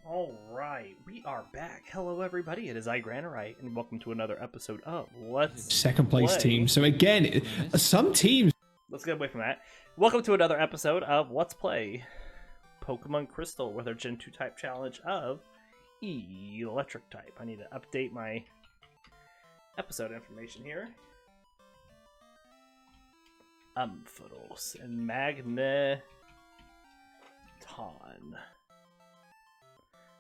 Alright, we are back. Hello everybody, it is Granorite, and welcome to another episode of Let's Second place Play. team. So again, some teams... Let's get away from that. Welcome to another episode of Let's Play Pokemon Crystal with our Gen 2 type challenge of Electric type. I need to update my episode information here. Ampharos and Magneton.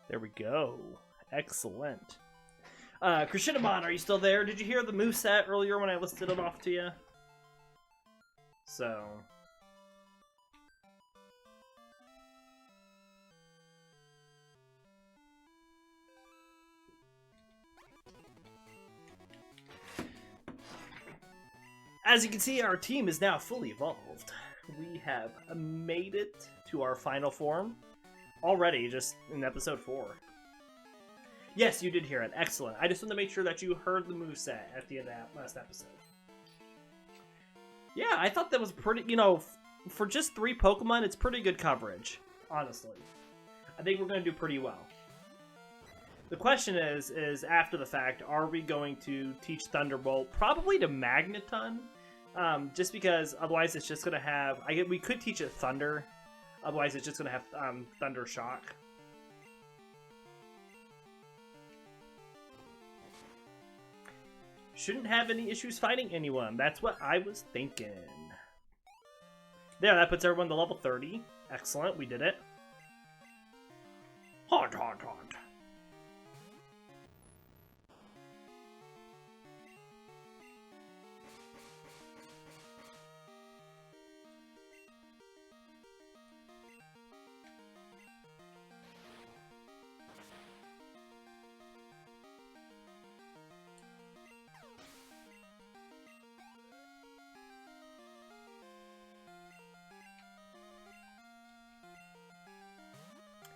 There we go. Excellent. Krishinamon, are you still there? Did you hear the moveset earlier when I listed it off to you? So... as you can see, our team is now fully evolved. We have made it to our final form. Already, just in episode 4. Yes, you did hear it. Excellent. I just want to make sure that you heard the moveset at the end of that last episode. Yeah, I thought that was pretty, you know, for just 3 Pokemon, it's pretty good coverage, honestly. I think we're going to do pretty well. The question is after the fact, are we going to teach Thunderbolt? Probably to Magneton, just because otherwise it's just going to have... we could teach it Thunder. Otherwise, it's just going to have Thunder Shock. Shouldn't have any issues fighting anyone. That's what I was thinking. There, that puts everyone to level 30. Excellent, we did it. Haunt, haunt, haunt.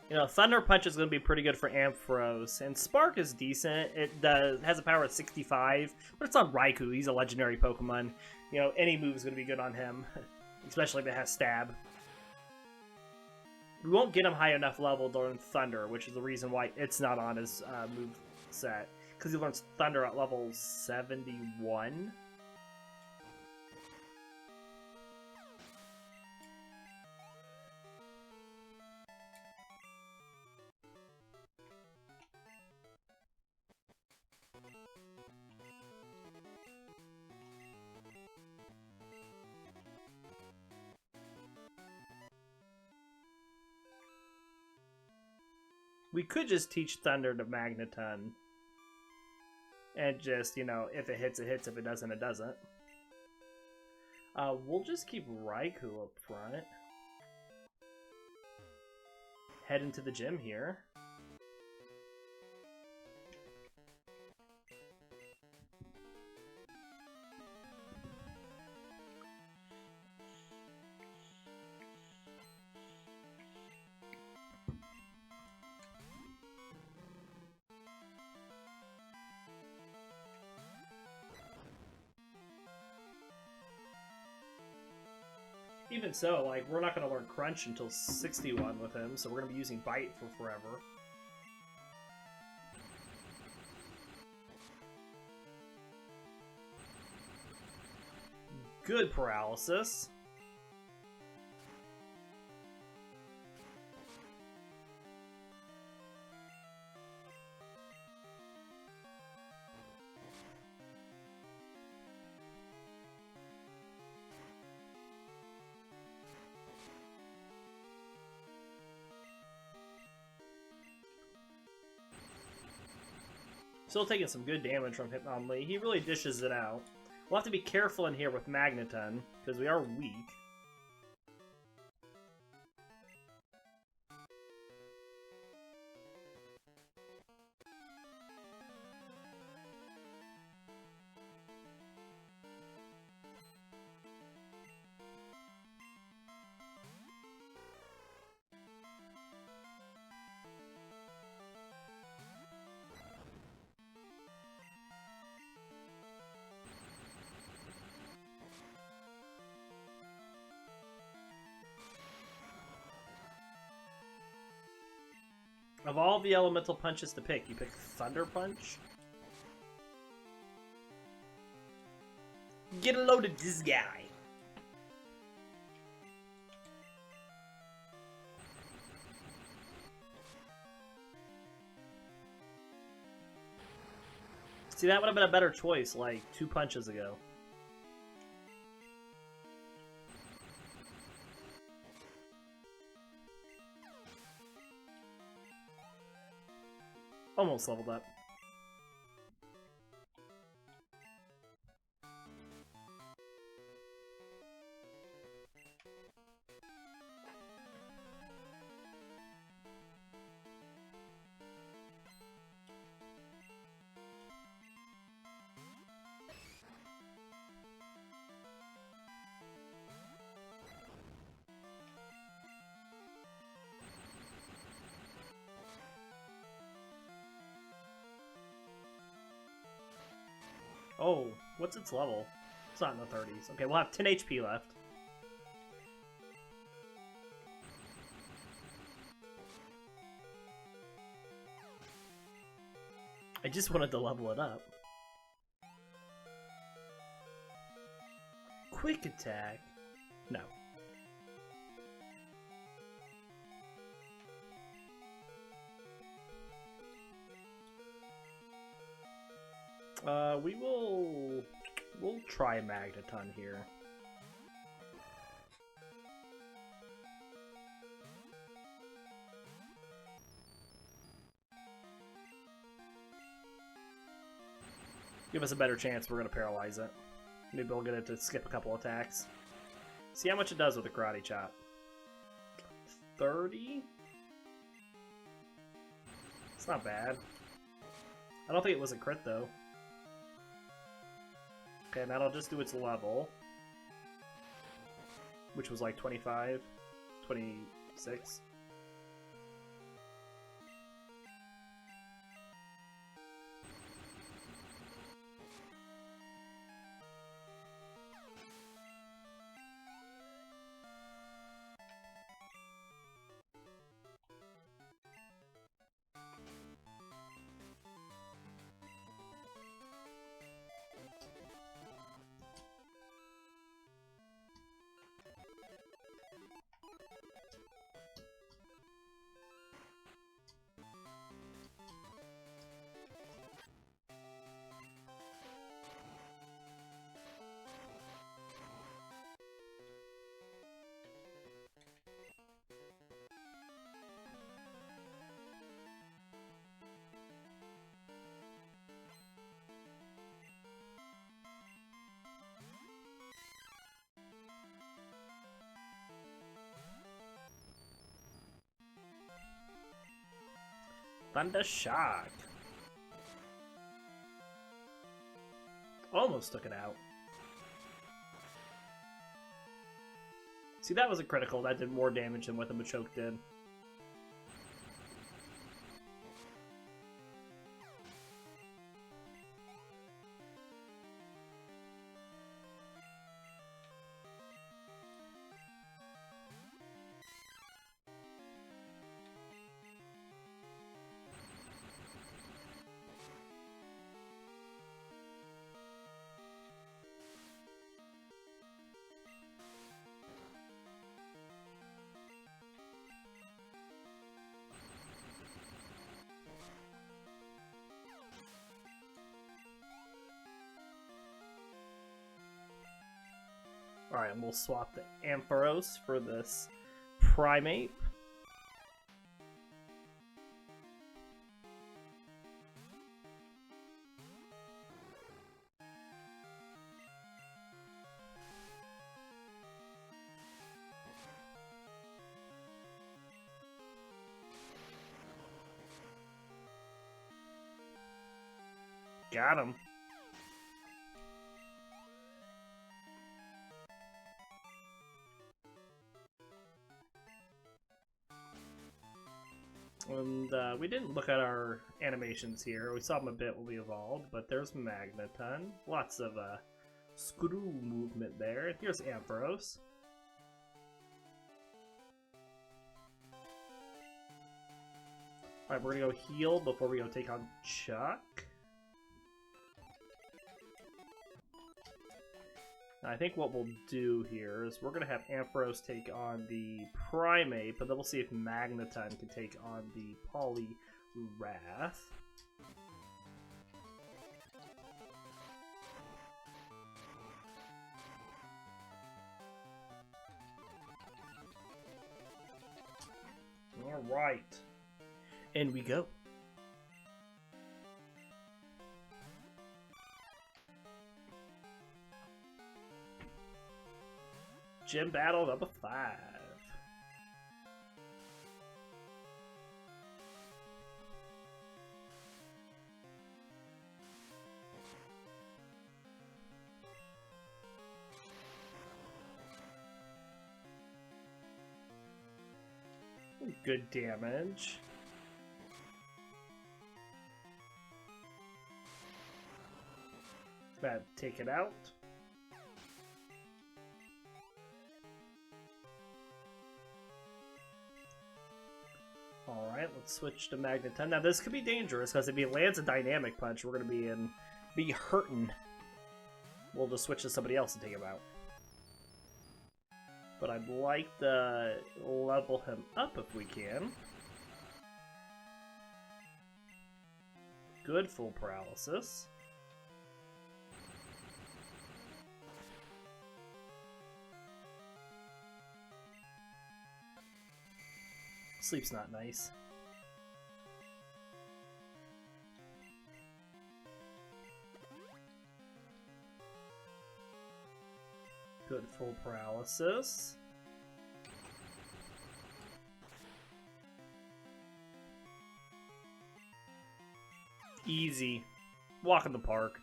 You know, Thunder Punch is going to be pretty good for Ampharos, and Spark is decent. It has a power of 65, but it's on Raikou. He's a legendary Pokemon. You know, any move is going to be good on him, especially if it has Stab. We won't get him high enough level during Thunder, which is the reason why it's not on his move set, because he learns Thunder at level 71. We could just teach Thunder to Magneton. And just, you know, if it hits, it hits. If it doesn't, it doesn't. We'll just keep Raikou up front. Head into the gym here. Even so, like, we're not going to learn Crunch until 61 with him, so we're going to be using Bite for forever. Good paralysis. Still taking some good damage from Hitmonlee. He really dishes it out. We'll have to be careful in here with Magneton, because we are weak. Of all the elemental punches to pick, you pick Thunder Punch? Get a load of this guy. See, that would have been a better choice, like, 2 punches ago. Almost leveled up. Oh, what's its level? It's not in the 30s. Okay, we'll have 10 HP left. I just wanted to level it up. Quick attack? No. We'll try Magneton here. Give us a better chance we're gonna paralyze it. Maybe we'll get it to skip a couple attacks. See how much it does with the Karate Chop. 30? It's not bad. I don't think it was a crit though. Okay, and that'll just do its level. Which was like 25, 26. Thunder Shock. Almost took it out. See, that was a critical. That did more damage than what the Machoke did. Alright, and we'll swap the Ampharos for this Primate. Got him. And we didn't look at our animations here. We saw them a bit when we evolved, but there's Magneton. Lots of screw movement there. Here's Ampharos. Alright, we're gonna go heal before we go take on Chuck. I think what we'll do here is we're going to have Ampharos take on the Primate, but then we'll see if Magneton can take on the Poliwrath. Alright. In we go. Gym battle number 5. Good damage. Bad, take it out. Alright, let's switch to Magneton. Now this could be dangerous, because if he lands a dynamic punch, we're going to be hurting. We'll just switch to somebody else and take him out. But I'd like to level him up if we can. Good full paralysis. Sleep's not nice. Good full paralysis. Easy. Walk in the park.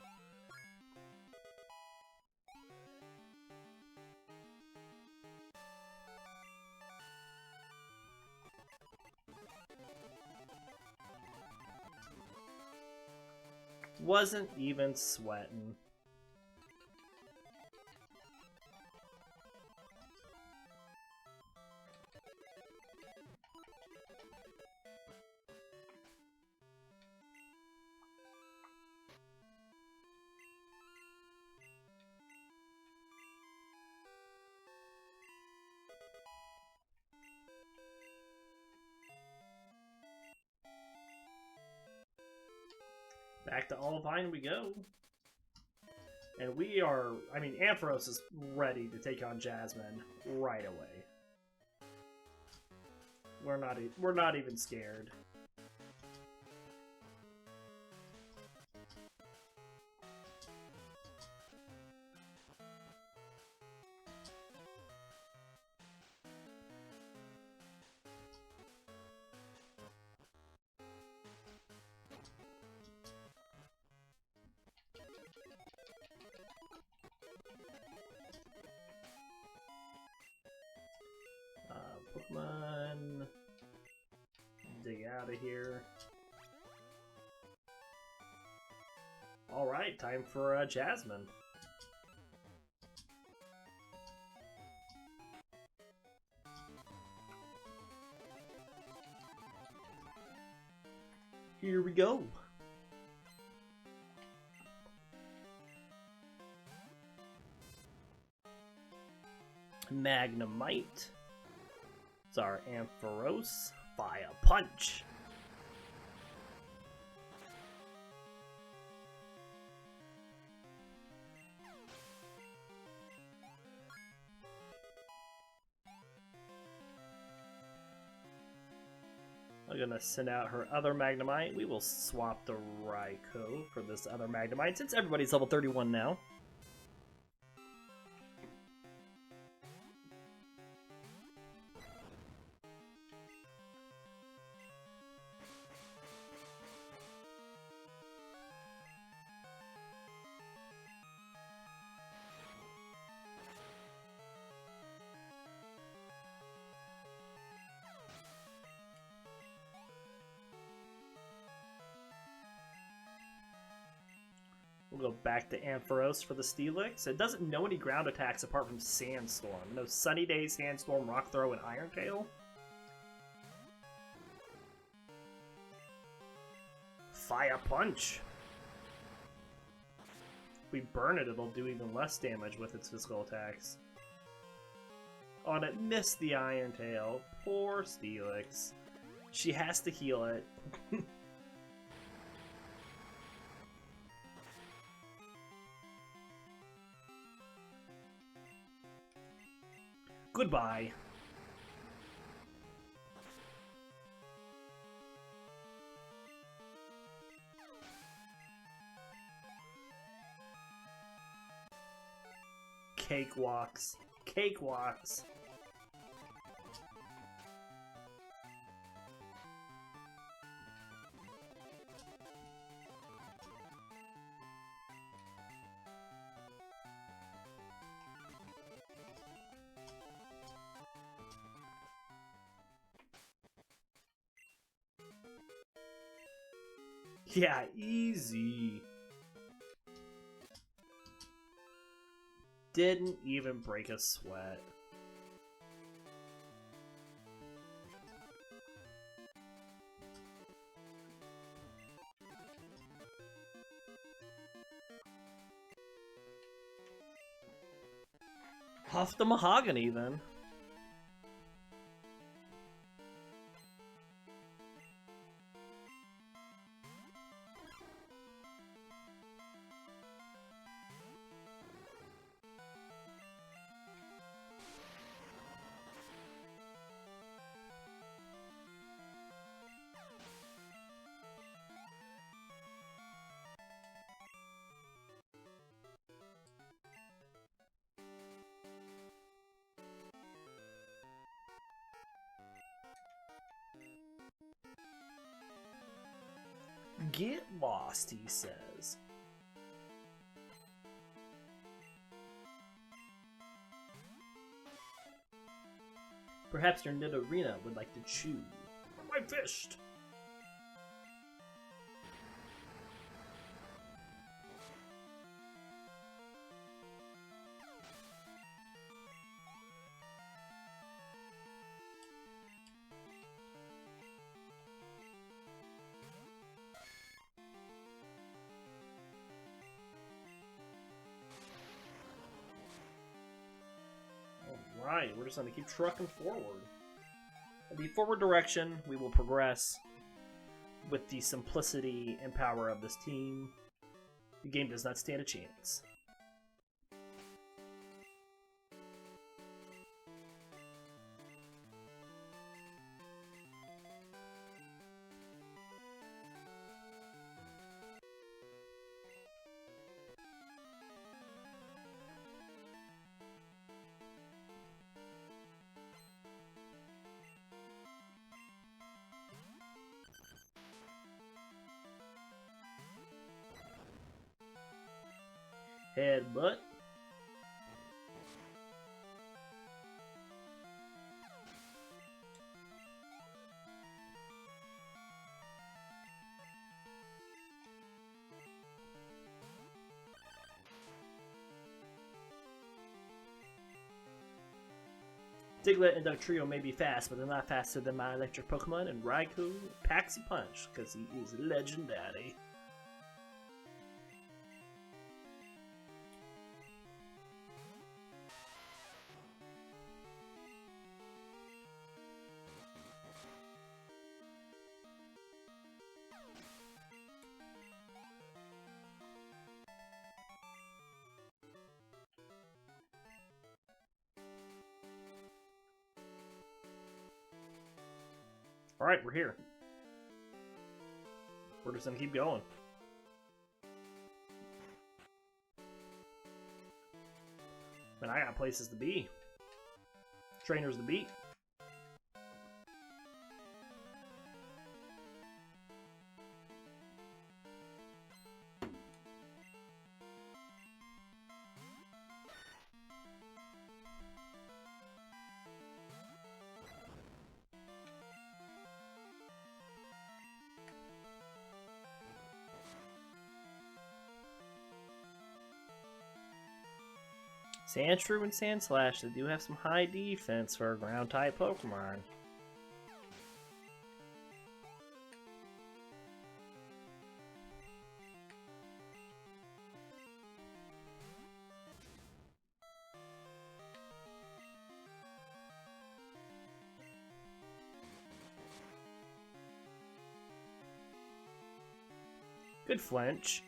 Wasn't even sweating. Back to Olivine we go. And we are, I mean, Ampharos is ready to take on Jasmine right away. We're not even scared. Pokemon, dig out of here. Alright, time for Jasmine. Here we go. Magnemite. It's our Ampharos. Fire Punch. I'm gonna send out her other Magnemite. We will swap the Raikou for this other Magnemite since everybody's level 31 now. We'll go back to Ampharos for the Steelix. It doesn't know any ground attacks apart from Sandstorm. No Sunny Day, Sandstorm, Rock Throw, and Iron Tail. Fire Punch. If we burn it, it'll do even less damage with its physical attacks. Oh, and it missed the Iron Tail. Poor Steelix. She has to heal it. Goodbye. Cakewalks. Cakewalks. Yeah, easy. Didn't even break a sweat. Off the mahogany, then. Get lost, he says. Perhaps your Nidorina would like to chew my fist. Right, we're just going to keep trucking forward. In the forward direction, we will progress with the simplicity and power of this team. The game does not stand a chance. Headbutt. Diglett and Dugtrio may be fast, but they're not faster than my electric Pokemon, and Raikou packs a punch, because he is legendary. Alright, we're here. We're just gonna keep going. Man, I got places to be. Trainers to beat. Sandshrew and Sandslash, they do have some high defense for a ground-type Pokemon. Good flinch.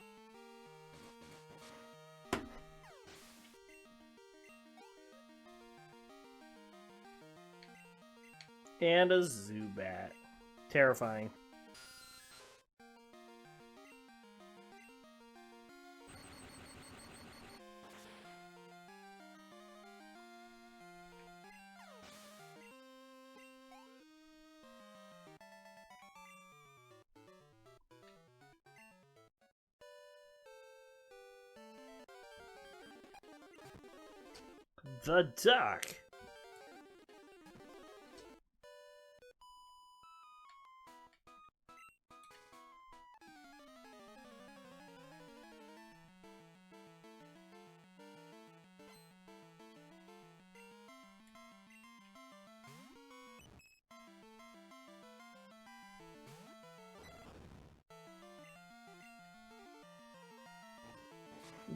And a Zubat. Terrifying. The duck.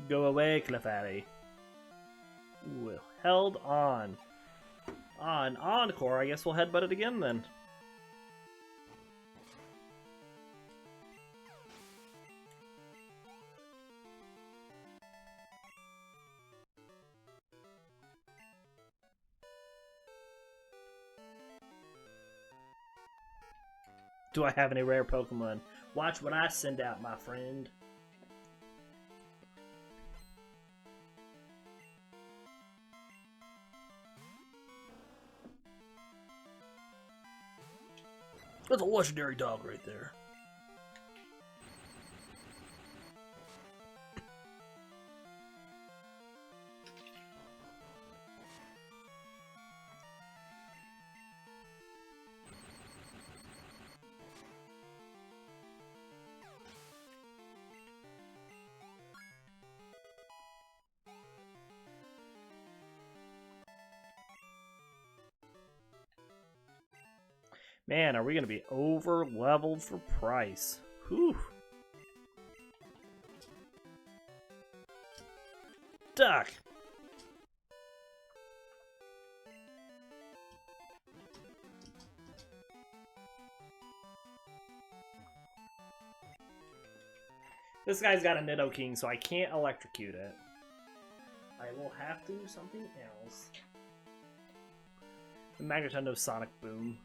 Go away, Clefairy. Ooh, held on. On Encore, I guess we'll headbutt it again then. Do I have any rare Pokemon? Watch what I send out, my friend. That's a legendary dog right there. Man, are we going to be over-leveled for Pryce? Whew. Duck! This guy's got a Nidoking, so I can't electrocute it. I will have to do something else. The Magneton knows Sonic Boom.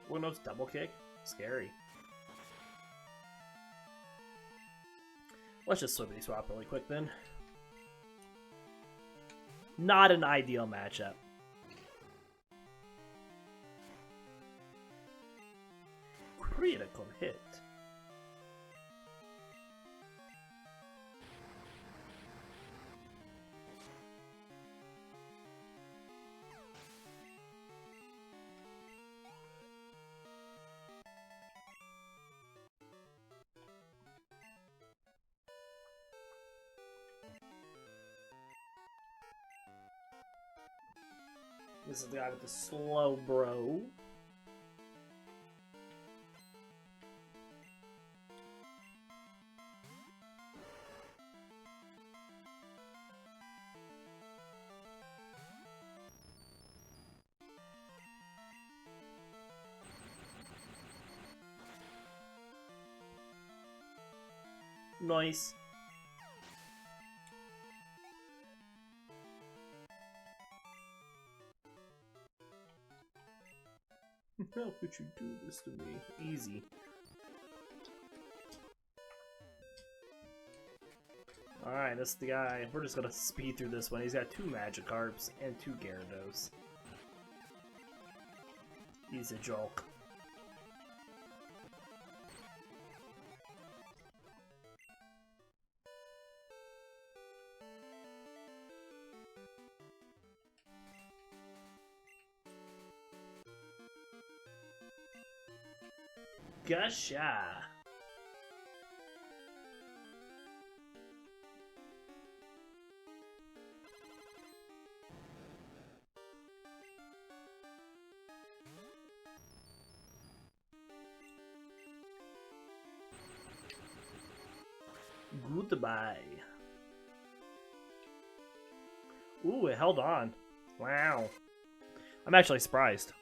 One knows double kick? Scary. Let's just swippity swap really quick then. Not an ideal matchup. Critical hit. This is the guy with the slow bro. Nice. How could you do this to me? Easy. Alright, this is the guy. We're just gonna speed through this one. He's got 2 Magikarps and 2 Gyarados. He's a joke. Gusha. Goodbye. Ooh, it held on. Wow. I'm actually surprised.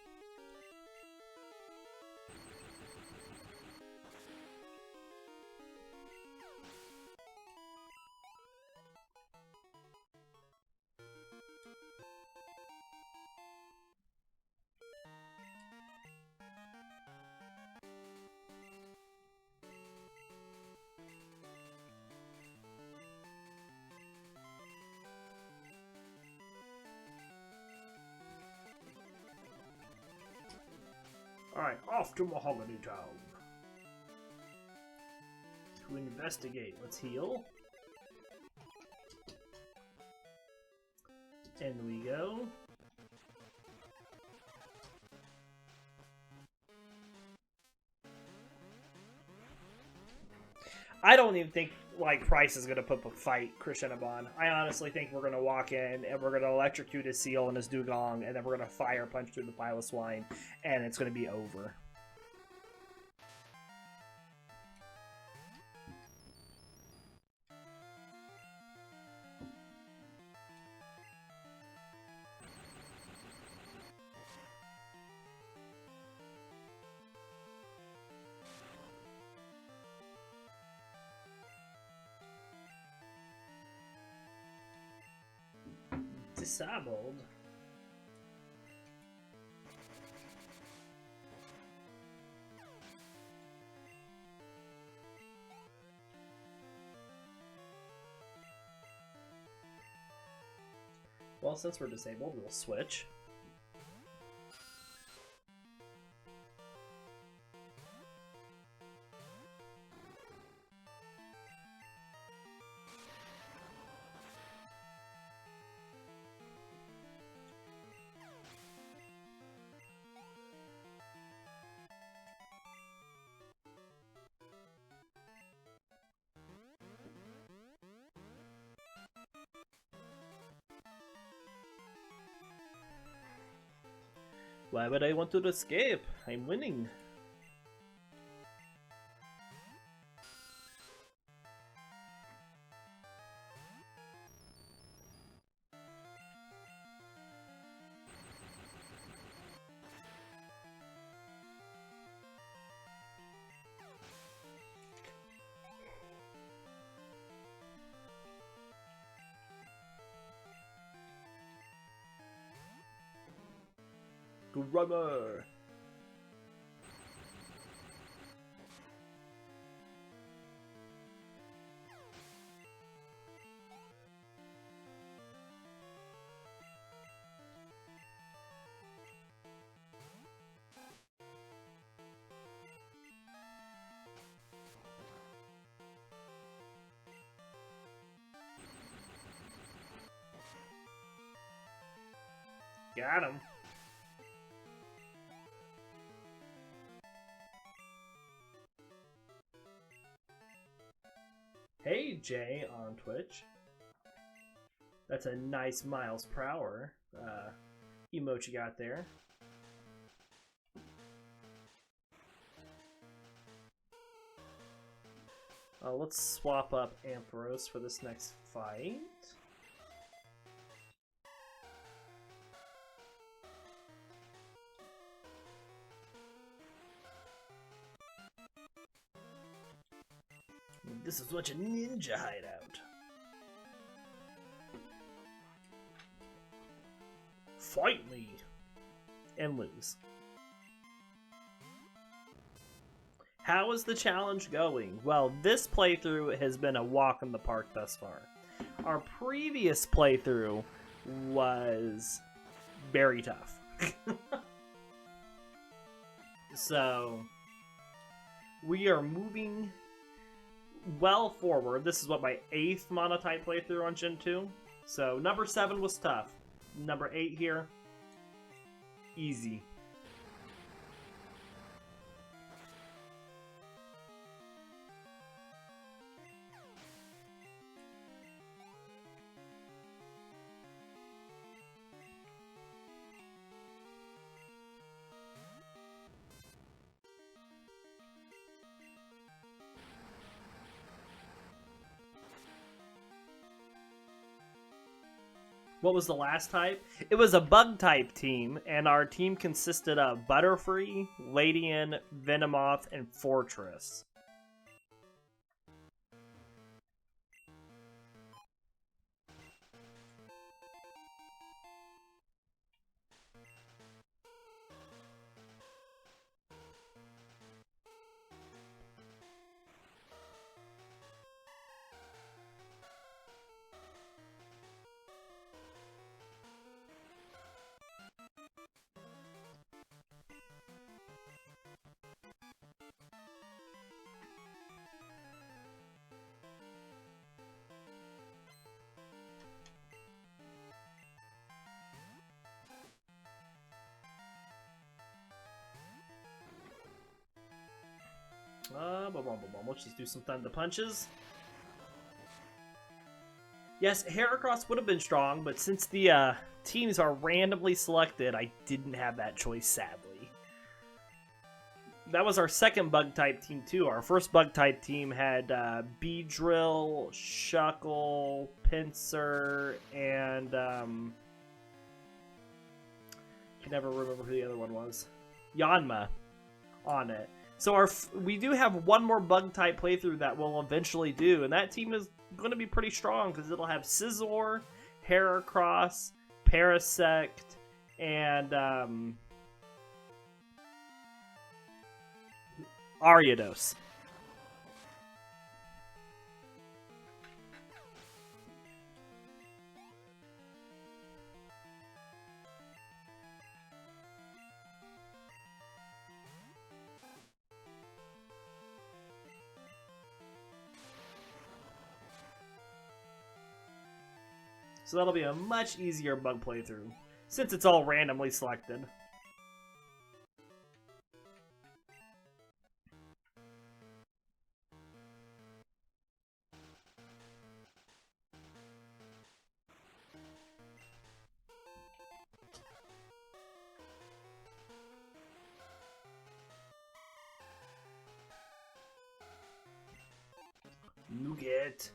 Alright, off to Mahogany Town. To investigate. Let's heal. In we go. I don't even think like Pryce is gonna put a fight Krishnabon. I honestly think we're gonna walk in and we're gonna electrocute his seal and his dugong, and then we're gonna fire punch through the pile of swine, and it's gonna be over. Disabled. Well, since we're disabled, we'll switch. Why would I want to escape? I'm winning. Drummer. Got him. Hey, Jay on Twitch. That's a nice miles per hour emote you got there. Let's swap up Ampharos for this next fight. This is such a ninja hideout. Fight me! And lose. How is the challenge going? Well, this playthrough has been a walk in the park thus far. Our previous playthrough was very tough. So, we are moving well forward. This is what, my 8th monotype playthrough on Gen 2. So number 7 was tough. Number 8 here, easy. What was the last type? It was a bug type team, and our team consisted of Butterfree, Ladian, Venomoth, and Fortress. Let's just do some Thunder Punches. Yes, Heracross would have been strong, but since the teams are randomly selected, I didn't have that choice, sadly. That was our second Bug-type team, too. Our first Bug-type team had Beedrill, Shuckle, Pinsir, and... I can never remember who the other one was. Yanma on it. So we do have one more Bug-type playthrough that we'll eventually do, and that team is going to be pretty strong because it'll have Scizor, Heracross, Parasect, and Ariados. So that'll be a much easier bug playthrough, since it's all randomly selected. Nougat.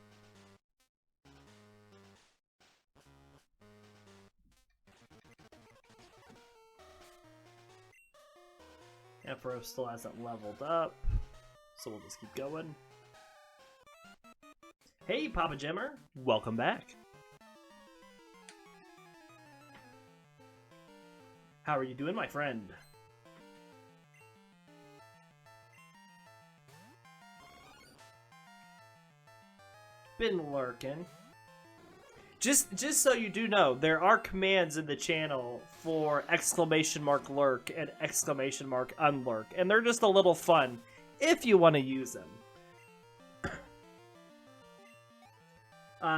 Ampharos still hasn't leveled up, so we'll just keep going. Hey, Papa Jimmer, welcome back. How are you doing, my friend? Been lurking. Just so you do know, there are commands in the channel for !lurk and !unlurk, and they're just a little fun if you want to use them.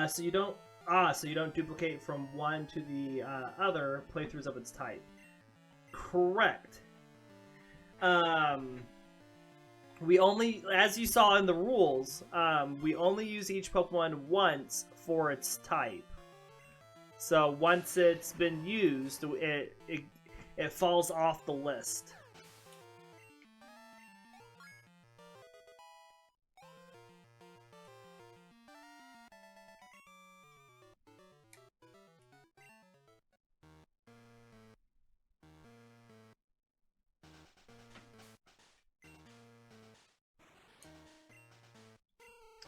So you don't duplicate from one to the other playthroughs of its type. Correct. We only, as you saw in the rules, we only use each Pokemon once for its type. So once it's been used, it falls off the list.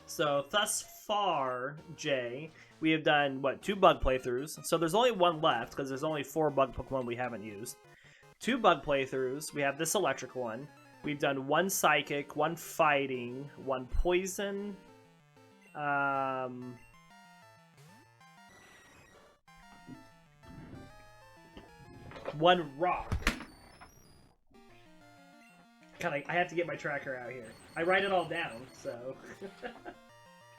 So thus far, Jay, we have done, what, 2 bug playthroughs. So there's only one left, because there's only 4 bug Pokemon we haven't used. 2 bug playthroughs. We have this electric one. We've done 1 psychic, 1 fighting, 1 poison, 1 rock. I have to get my tracker out here. I write it all down, so...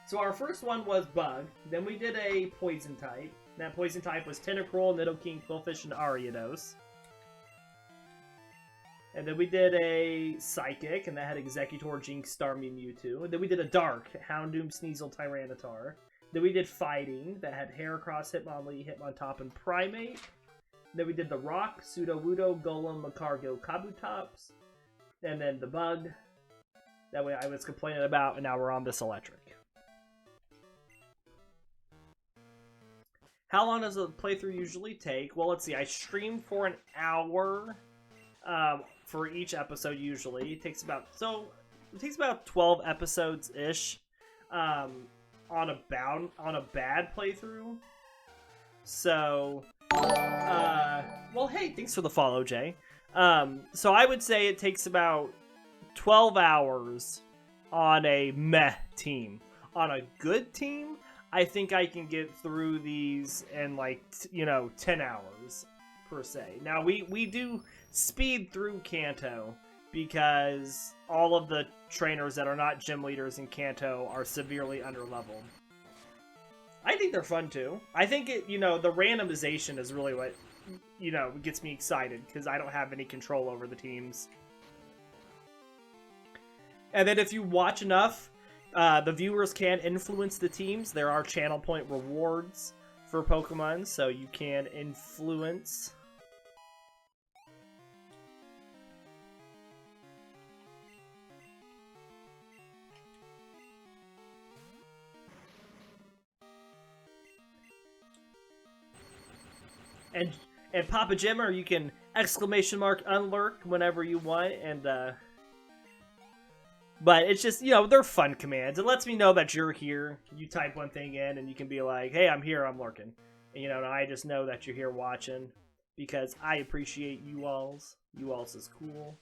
So our first one was Bug. Then we did a Poison type. That Poison type was Tentacruel, Nidoking, Qwilfish, and Ariados. And then we did a Psychic, and that had Executor, Jinx, Starmie, Mewtwo. And then we did a Dark, Houndoom, Sneasel, Tyranitar. Then we did Fighting, that had Heracross, Hitmonlee, Hitmontop, and Primeape. Then we did the Rock, Sudowoodo, Golem, Macargo, Kabutops. And then the Bug, that way I was complaining about, and now we're on this Electric. How long does a playthrough usually take? Well, let's see. I stream for an hour for each episode usually. It takes about 12 episodes ish on a bad playthrough. So well, hey, thanks for the follow, Jay. So I would say it takes about 12 hours on a meh team. On a good team, I think I can get through these in 10 hours per se. Now we do speed through Kanto because all of the trainers that are not gym leaders in Kanto are severely underleveled. I think they're fun too. I think the randomization is really what gets me excited because I don't have any control over the teams. And then if you watch enough, the viewers can influence the teams. There are channel point rewards for Pokemon, so you can influence. And Papa Jimmer, you can !unlurk whenever you want, and but it's just, they're fun commands. It lets me know that you're here. You type one thing in, and you can be like, hey, I'm here, I'm lurking. And, and I just know that you're here watching because I appreciate you alls. You alls is cool.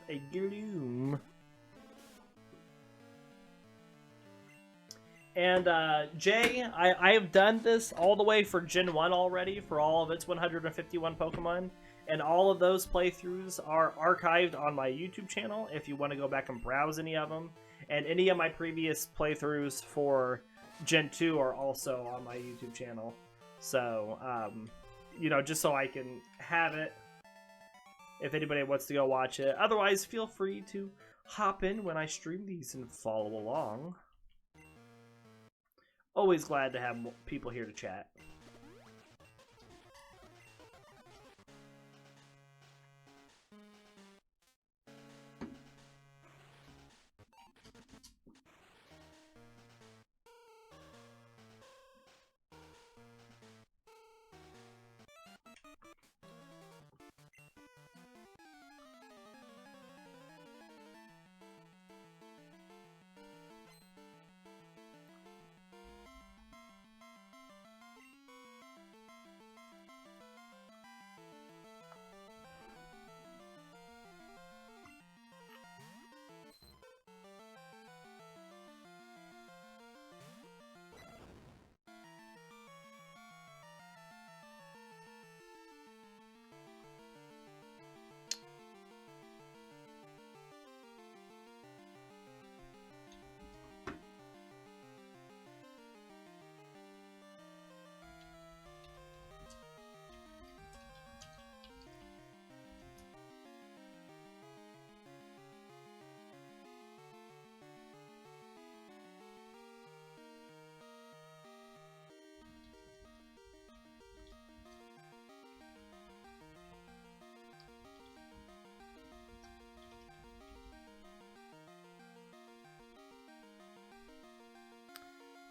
A gloom. And, Jay, I have done this all the way for Gen 1 already, for all of its 151 Pokemon, and all of those playthroughs are archived on my YouTube channel if you want to go back and browse any of them, and any of my previous playthroughs for Gen 2 are also on my YouTube channel. So, just so I can have it if anybody wants to go watch it. Otherwise, feel free to hop in when I stream these and follow along. Always glad to have people here to chat.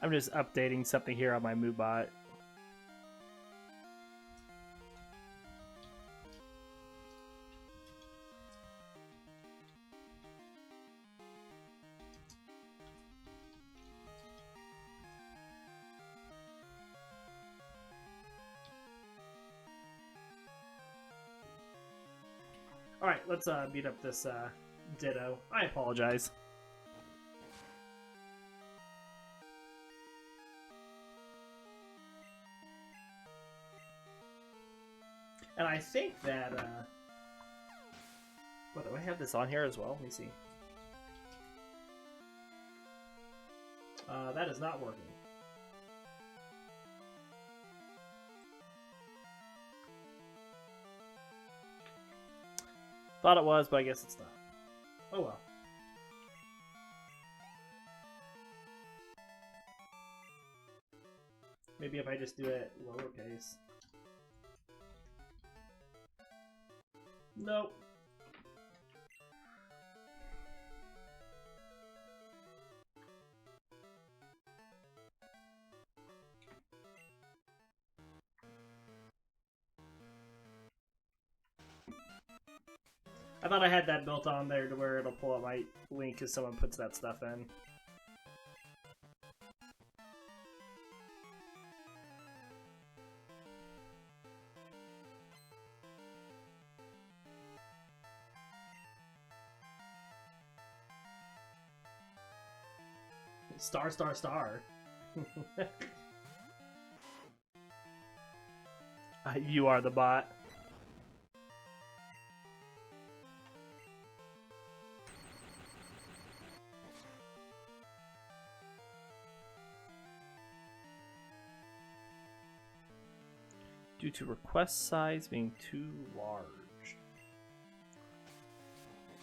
I'm just updating something here on my MooBot. Alright, let's beat up this Ditto. I apologize. And I think that What, do I have this on here as well? Let me see. That is not working. Thought it was, but I guess it's not. Oh well. Maybe if I just do it lowercase. Nope. I thought I had that built on there to where it'll pull up my link if someone puts that stuff in. Star, star, star. You are the bot. Due to request size being too large.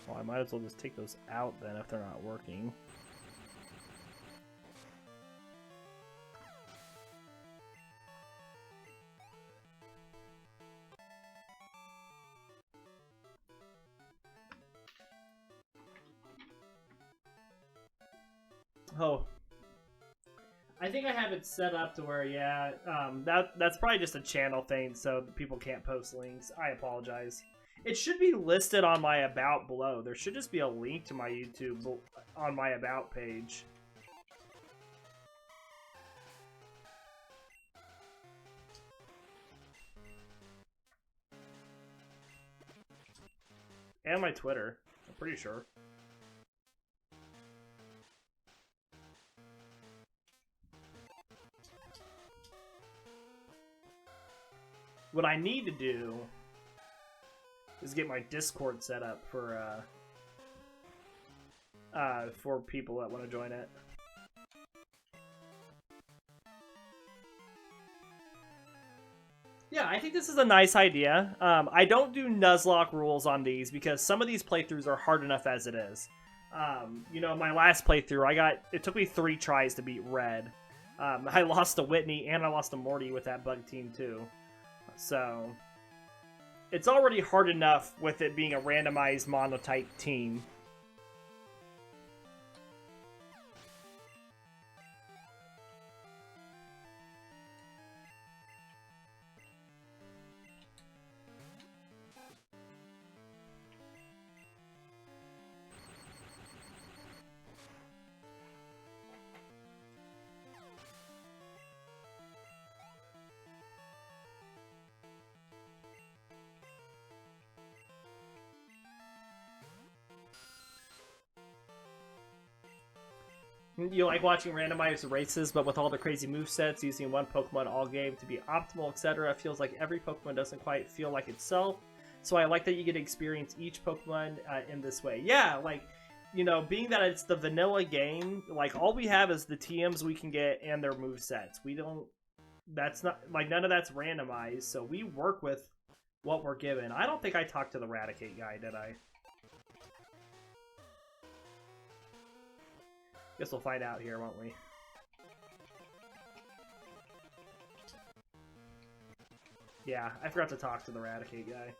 Well, I might as well just take those out then if they're not working. Oh, I think I have it set up to where, yeah, that's probably just a channel thing, so people can't post links. I apologize. It should be listed on my About below. There should just be a link to my YouTube on my About page. And my Twitter, I'm pretty sure. What I need to do is get my Discord set up for people that want to join it. Yeah, I think this is a nice idea. I don't do Nuzlocke rules on these because some of these playthroughs are hard enough as it is. You know, my last playthrough, it took me 3 tries to beat Red. I lost to Whitney and I lost to Morty with that bug team too. So, it's already hard enough with it being a randomized monotype team. You like watching randomized races, but with all the crazy movesets, using one Pokemon all game to be optimal, etc. Feels like every Pokemon doesn't quite feel like itself. So I like that you get to experience each Pokemon in this way. Yeah, like, you know, being that it's the vanilla game, like, all we have is the TMs we can get and their movesets. We don't... That's not... Like, none of that's randomized, so we work with what we're given. I don't think I talked to the Raticate guy, did I? Guess we'll find out here, won't we? Yeah, I forgot to talk to the Raticate guy.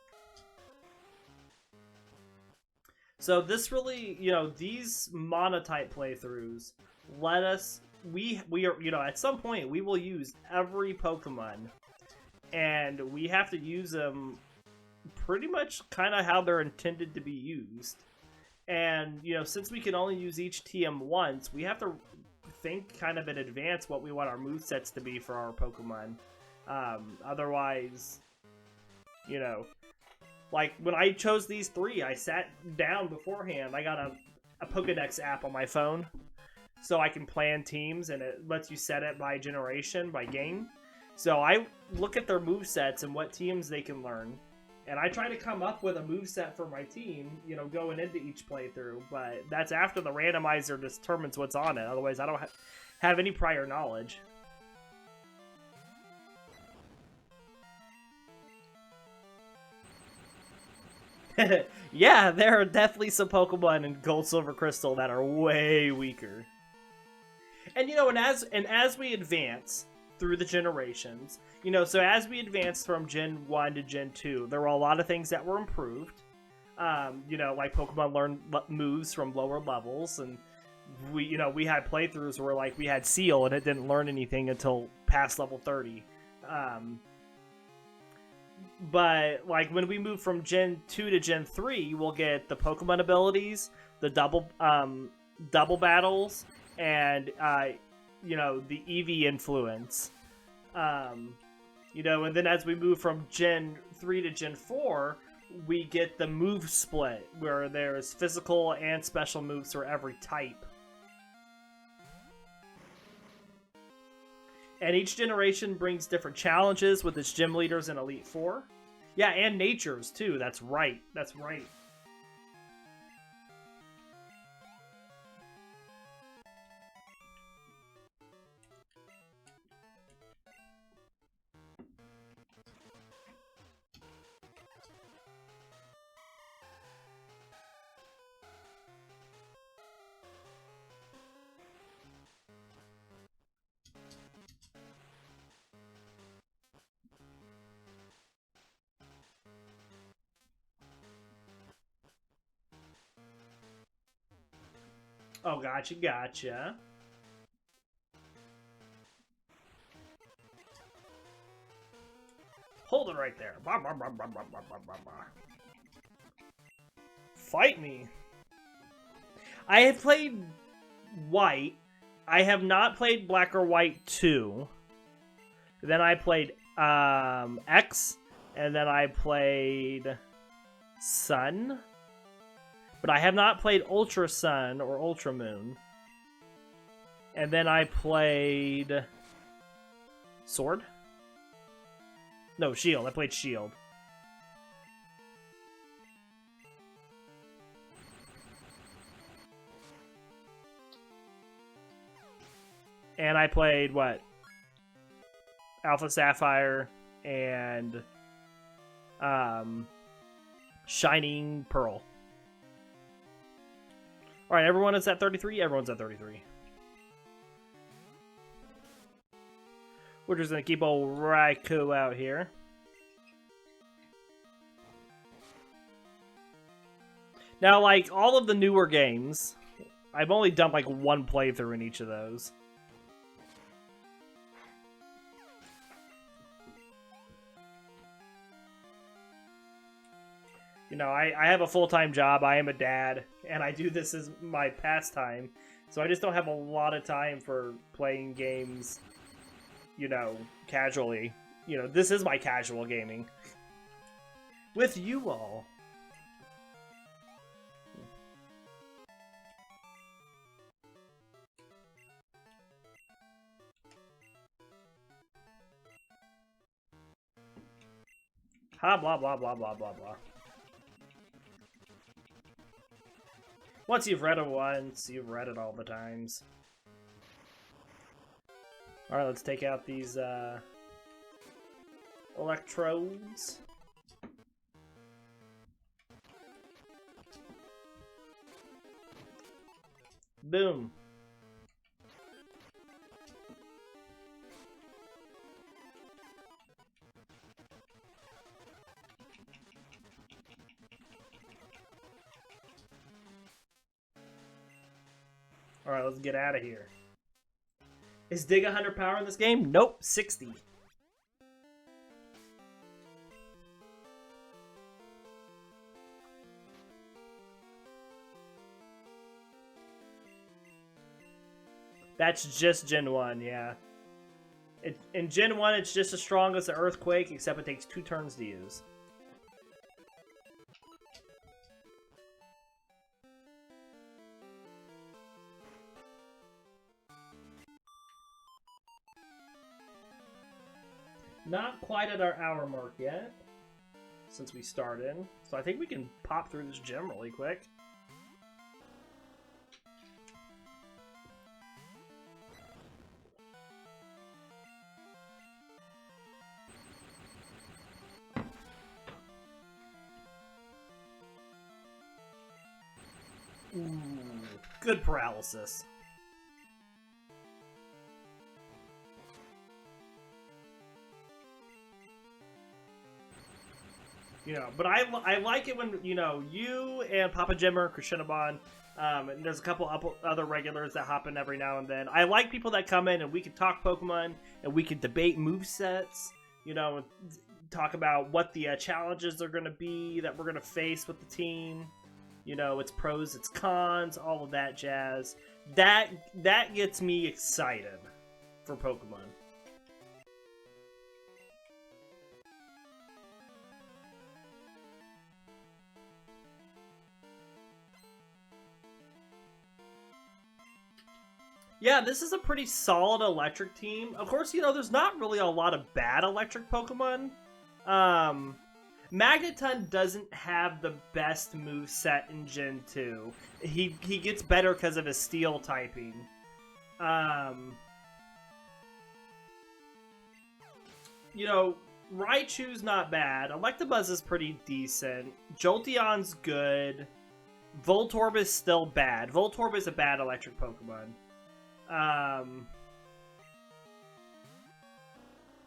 So this really, you know, these monotype playthroughs let us, we are, you know, at some point we will use every Pokemon, and we have to use them pretty much kind of how they're intended to be used. And, you know, since we can only use each TM once, we have to think kind of in advance what we want our movesets to be for our Pokemon. Otherwise, you know, like when I chose these 3, I sat down beforehand. I got a Pokedex app on my phone, so I can plan teams, and it lets you set it by generation, by game. So I look at their movesets and what teams they can learn, And I try to come up with a moveset for my team, you know, going into each playthrough, but that's after the randomizer determines what's on it. Otherwise, I don't have any prior knowledge. Yeah, there are definitely some Pokemon in Gold, Silver, Crystal that are way weaker. And you know, and as we advance through the generations, you know, so as we advance from Gen 1 to Gen 2, there were a lot of things that were improved. You know, like Pokemon learned moves from lower levels, and we had playthroughs where like we had Seal and it didn't learn anything until past level 30. But like when we move from Gen 2 to Gen 3, we'll get the Pokemon abilities, the double battles, and you know, the EV influence. You know, and then as we move from Gen 3 to Gen 4, we get the move split, where there's physical and special moves for every type. And each generation brings different challenges with its gym leaders in Elite Four. Yeah, and natures, too. That's right. That's right. Oh, gotcha, gotcha. Hold it right there. Fight me. I have played White. I have not played Black or White 2. Then I played X. And then I played Sun. But I have not played Ultra Sun or Ultra Moon. And then I played Sword? No, Shield. I played Shield. And I played, what? Alpha Sapphire and Shining Pearl. Alright, everyone is at 33? Everyone's at 33. We're just gonna keep old Raikou out here. Now, like, all of the newer games, I've only done, like, one playthrough in each of those. You know, I have a full-time job, I am a dad, and I do this as my pastime, so I just don't have a lot of time for playing games, you know, casually. You know, this is my casual gaming. With you all. Ha, blah, blah, blah, blah, blah, blah. Once you've read it once, you've read it all the times. Alright, let's take out these, electrodes. Boom. Alright, let's get out of here. Is Dig 100 power in this game? Nope, 60. That's just Gen 1, yeah. In Gen 1, it's just as strong as the Earthquake, except it takes 2 turns to use. Not quite at our hour mark yet. since we started. So I think we can pop through this gym really quick. Ooh, good paralysis. You know, but I like it when, you know, you and Papa Jimmer, Krishinabon, and there's a couple other regulars that hop in every now and then. I like people that come in and we can talk Pokemon and we can debate movesets, you know, talk about what the challenges are going to be that we're going to face with the team. You know, its pros, its cons, all of that jazz. That gets me excited for Pokemon. Yeah, this is a pretty solid electric team. Of course, you know, there's not really a lot of bad electric Pokemon. Magneton doesn't have the best moveset in Gen 2. He gets better because of his steel typing. You know, Raichu's not bad. Electabuzz is pretty decent. Jolteon's good. Voltorb is still bad. Voltorb is a bad electric Pokemon. And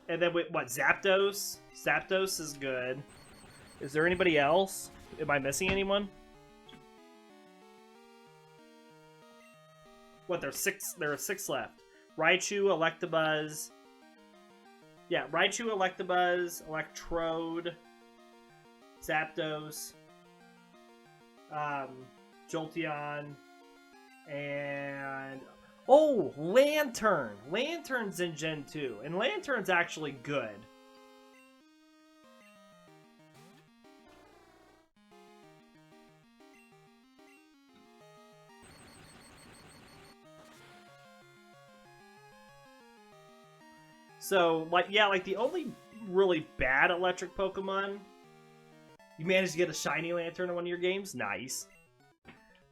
then what? Zapdos? Zapdos is good. Is there anybody else? Am I missing anyone? What? There are six left. Raichu, Electabuzz. Yeah, Raichu, Electabuzz, Electrode, Zapdos, Jolteon, and oh, Lantern. Lantern's in Gen 2, and Lantern's actually good. So, like, yeah, like the only really bad electric Pokemon, you managed to get a shiny Lantern in one of your games. Nice.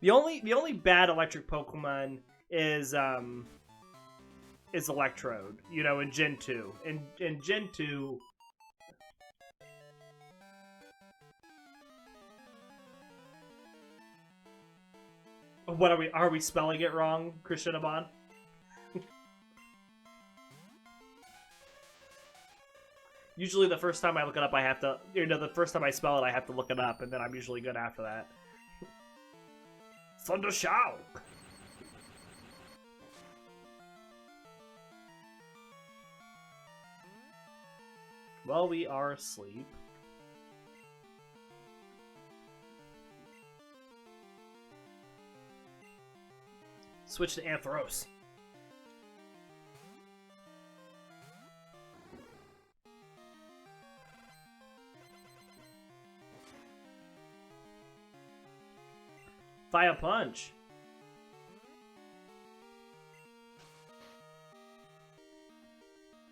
The only bad electric Pokemon is Electrode. You know, in Gen 2. In Gen 2. What are we spelling it wrong, Krishinabon? Usually the first time I look it up, I have to, you know, the first time I spell it, I have to look it up, and then I'm usually good after that. Thundershock! Well, we are asleep. Switch to Ampharos. Fire Punch.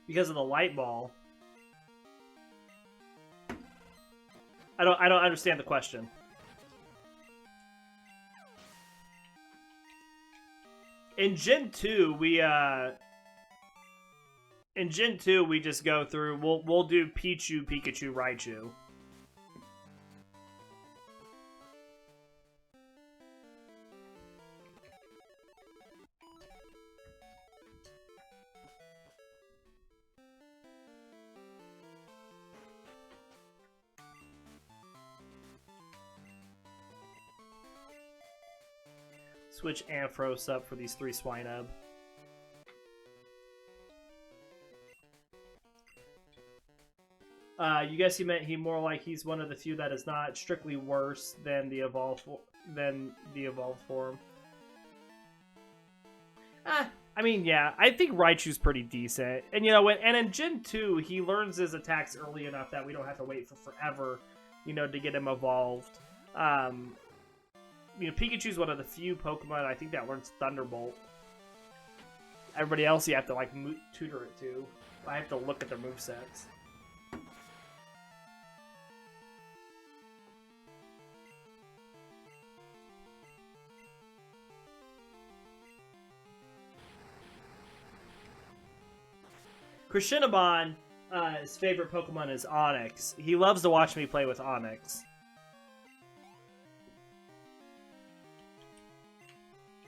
Because of the light ball. I don't understand the question. In Gen 2, we just go through, we'll do Pichu, Pikachu, Raichu. Switch Ampharos up for these 3 Swinub. You guess he meant more like he's one of the few that is not strictly worse than the evolved form. I mean, yeah, I think Raichu's pretty decent, and you know, and in Gen 2, he learns his attacks early enough that we don't have to wait for forever, you know, to get him evolved. You know, Pikachu's one of the few Pokemon I think that learns Thunderbolt. Everybody else you have to, like, tutor it to. I have to look at their movesets. Krishinabon, his favorite Pokemon is Onix. He loves to watch me play with Onix.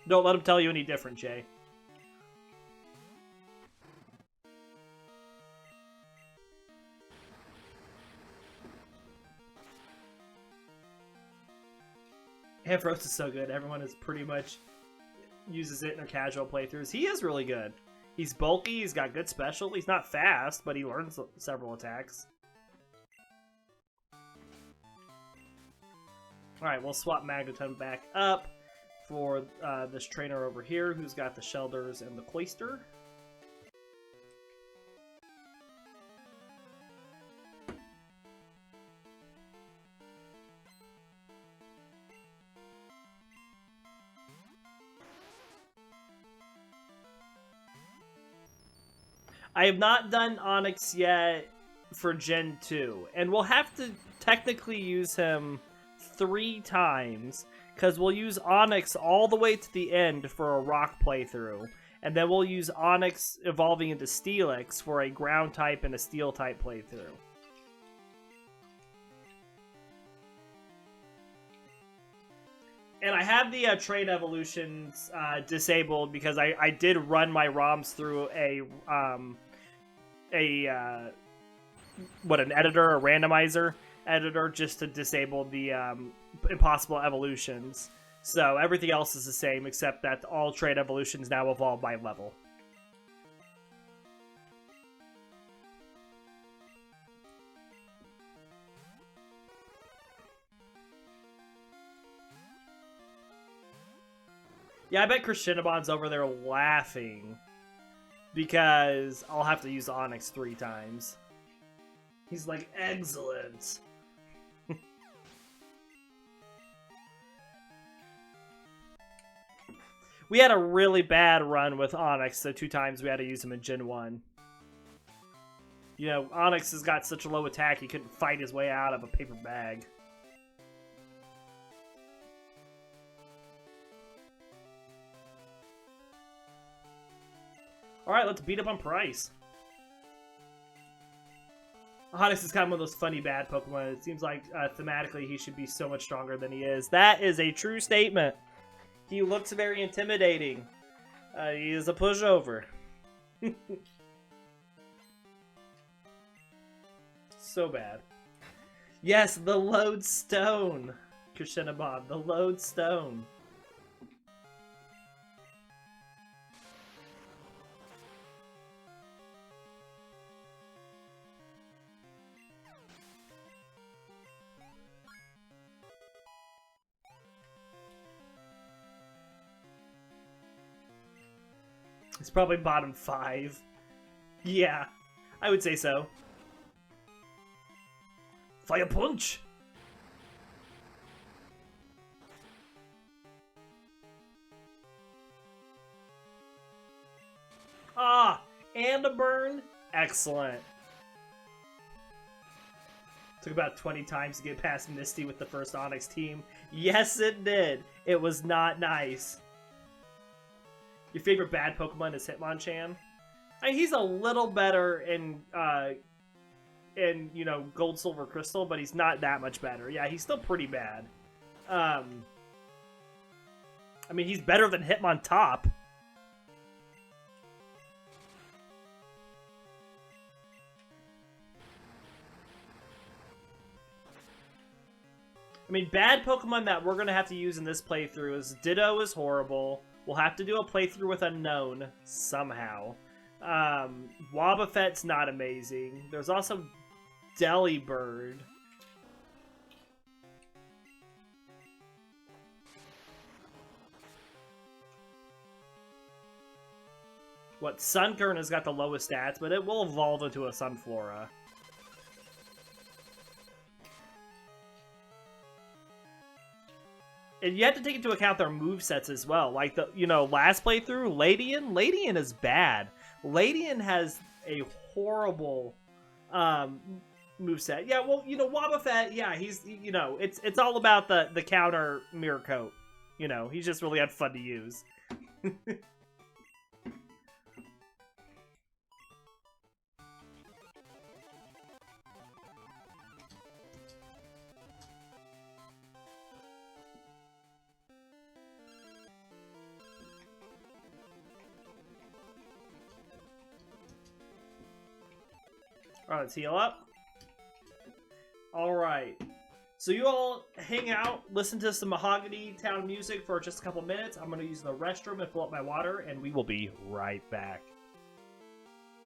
Don't let him tell you any different, Jay. Ampharos is so good. Everyone is pretty much uses it in their casual playthroughs. He is really good. He's bulky, he's got good special. He's not fast, but he learns several attacks. Alright, we'll swap Magneton back up for this trainer over here who's got the Shelders and the Cloister. I have not done Onix yet for Gen 2, and we'll have to technically use him 3 times, because we'll use Onix all the way to the end for a rock playthrough, and then we'll use Onix evolving into Steelix for a ground type and a steel type playthrough. And I have the trade evolutions disabled because I did run my ROMs through an editor, a randomizer editor, just to disable the impossible evolutions. So everything else is the same, except that all trade evolutions now evolve by level. Yeah, I bet Krishinabon's over there laughing because I'll have to use Onix 3 times. He's like, excellent. We had a really bad run with Onix the 2 times we had to use him in Gen 1. You know, Onix has got such a low attack he couldn't fight his way out of a paper bag. Alright, let's beat up on Pryce. Onix is kind of one of those funny bad Pokemon. It seems like thematically he should be so much stronger than he is. That is a true statement. He looks very intimidating. He is a pushover. So bad. Yes, the Lodestone. Krishinabon, the Lodestone. It's probably bottom 5. Yeah, I would say so. Fire Punch! Ah! And a burn? Excellent. Took about 20 times to get past Misty with the first Onix team. Yes, it did. It was not nice. Your favorite bad Pokemon is Hitmonchan? I mean, he's a little better in you know, Gold, Silver, Crystal, but he's not that much better. Yeah, he's still pretty bad. I mean, he's better than Hitmontop. I mean, bad Pokemon that we're going to have to use in this playthrough is Ditto is horrible. We'll have to do a playthrough with Unknown somehow. Wobbuffet's not amazing. There's also Delibird. What, Sunkern has got the lowest stats, but it will evolve into a Sunflora. And you have to take into account their movesets as well. Like, the, you know, last playthrough, Ladian is bad. Ladian has a horrible moveset. Yeah, well, you know, Wobbuffet, yeah, he's, you know, it's all about the counter Mirror Coat. You know, he's just really fun to use. Alright, let's heal up. Alright. So you all hang out, listen to some Mahogany Town music for just a couple minutes. I'm going to use the restroom and fill up my water, and we will be right back.